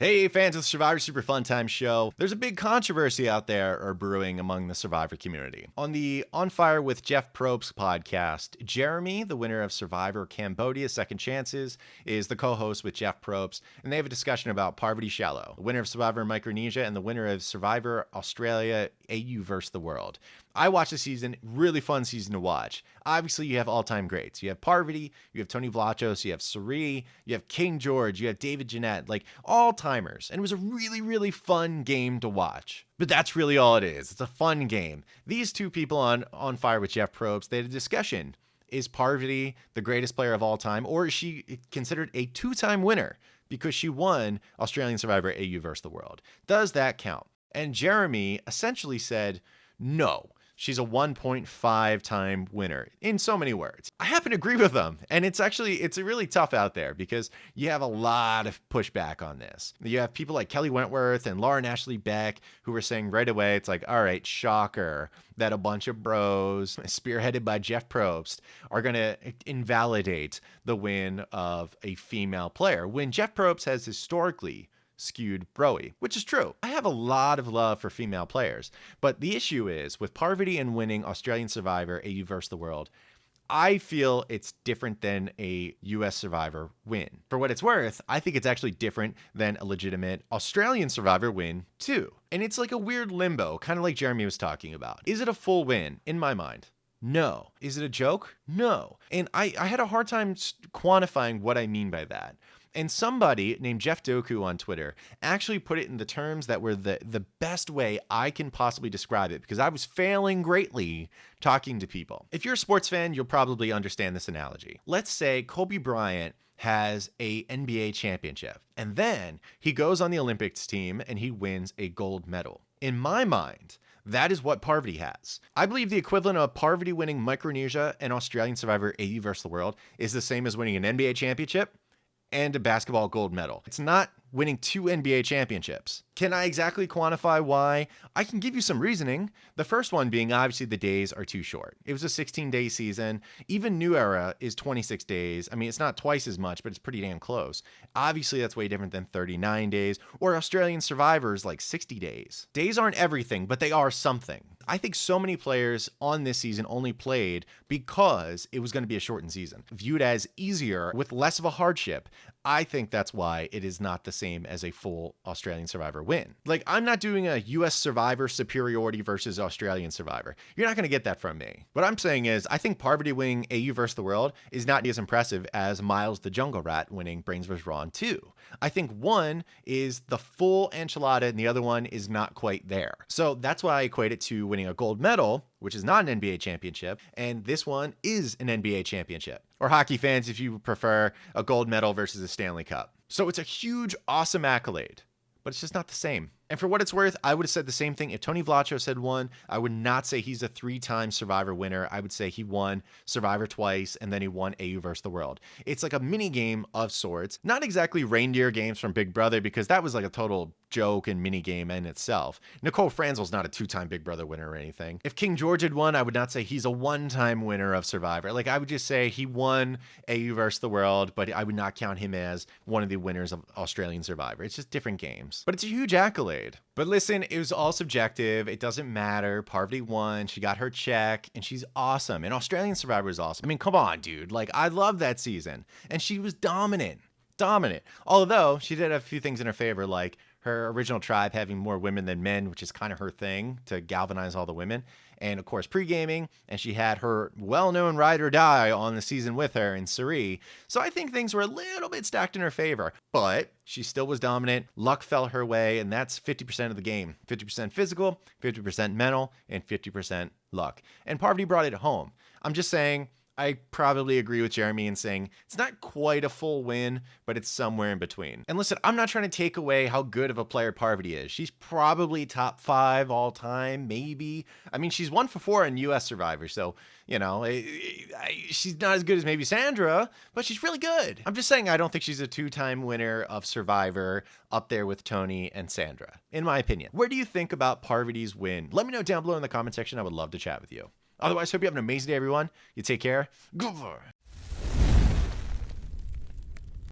Hey, fans of the Survivor Super Fun Time show. There's a big controversy out there or brewing among the Survivor community. On the On Fire with Jeff Probst podcast, Jeremy, the winner of Survivor Cambodia Second Chances, is the co-host with Jeff Probst, and they have a discussion about Parvati Shallow, the winner of Survivor Micronesia and the winner of Survivor Australia AU vs. the World. I watched the season, really fun season to watch. Obviously, you have all-time greats. You have Parvati, you have Tony Vlachos, you have Suri, you have King George, you have David Jeanette, like all-timers. And it was a really, really fun game to watch. But that's really all it is. It's a fun game. These two people on Fire with Jeff Probst, they had a discussion. Is Parvati the greatest player of all time, or is she considered a two-time winner because she won Australian Survivor AU vs. the World? Does that count? And Jeremy essentially said, no. She's a 1.5 time winner in so many words. I happen to agree with them. And it's really tough out there because you have a lot of pushback on this. You have people like Kelly Wentworth and Lauren Ashley Beck who were saying right away, it's like, all right, shocker that a bunch of bros spearheaded by Jeff Probst are going to invalidate the win of a female player when Jeff Probst has historically skewed broy, which is true. I have a lot of love for female players, but the issue is with Parvati and winning Australian Survivor AU vs. the World, I feel it's different than a US Survivor win. For what it's worth, I think it's actually different than a legitimate Australian Survivor win too. And it's like a weird limbo, kind of like Jeremy was talking about. Is it a full win? In my mind, no. Is it a joke? No. And I had a hard time quantifying what I mean by that. And somebody named Jeff Doku on Twitter actually put it in the terms that were the best way I can possibly describe it, because I was failing greatly talking to people. If you're a sports fan, you'll probably understand this analogy. Let's say Kobe Bryant has a NBA championship, and then he goes on the Olympics team and he wins a gold medal. In my mind, that is what Parvati has. I believe the equivalent of Parvati winning Micronesia and Australian Survivor AU vs. the World is the same as winning an NBA championship and a basketball gold medal. It's not winning 2 NBA championships. Can I exactly quantify why? I can give you some reasoning. The first one being obviously the days are too short. It was a 16-day season. Even New Era is 26 days. I mean, it's not twice as much, but it's pretty damn close. Obviously, that's way different than 39 days or Australian Survivors like 60 days. Days aren't everything, but they are something. I think so many players on this season only played because it was going to be a shortened season. Viewed as easier with less of a hardship, I think that's why it is not the same as a full Australian Survivor win. Like, I'm not doing a US Survivor superiority versus Australian Survivor. You're not going to get that from me. What I'm saying is, I think Parvati winning AU vs. the World is not as impressive as Miles the Jungle Rat winning Brains vs. Ron 2. I think one is the full enchilada and the other one is not quite there. So that's why I equate it to winning a gold medal, which is not an NBA championship, and this one is an NBA championship. Or hockey fans, if you prefer, a gold medal versus a Stanley Cup. So it's a huge, awesome accolade, but it's just not the same. And for what it's worth, I would have said the same thing if Tony Vlachos had won. I would not say he's a 3-time Survivor winner. I would say he won Survivor twice, and then he won AU vs. the World. It's like a mini game of sorts. Not exactly reindeer games from Big Brother, because that was like a total joke and mini game in itself. Nicole Franzel's not a 2-time Big Brother winner or anything. If King George had won, I would not say he's a 1-time winner of Survivor. Like, I would just say he won AU vs. the World, but I would not count him as one of the winners of Australian Survivor. It's just different games. But it's a huge accolade. But listen, it was all subjective. It doesn't matter. Parvati won. She got her check, and she's awesome. And Australian Survivor is awesome. I mean, come on, dude. Like, I love that season. And she was dominant. Dominant. Although, she did have a few things in her favor, like her original tribe having more women than men, which is kind of her thing to galvanize all the women. And of course, pre-gaming, and she had her well-known ride or die on the season with her in Suri. So I think things were a little bit stacked in her favor, but she still was dominant. Luck fell her way, and that's 50% of the game. 50% physical, 50% mental, and 50% luck. And Parvati brought it home. I'm just saying, I probably agree with Jeremy in saying it's not quite a full win, but it's somewhere in between. And listen, I'm not trying to take away how good of a player Parvati is. She's probably top 5 all time, maybe. I mean, she's 1 for 4 in US Survivor, so, you know, she's not as good as maybe Sandra, but she's really good. I'm just saying I don't think she's a 2-time winner of Survivor up there with Tony and Sandra, in my opinion. Where do you think about Parvati's win? Let me know down below in the comment section. I would love to chat with you. Otherwise, hope you have an amazing day, everyone. You take care. Goodbye.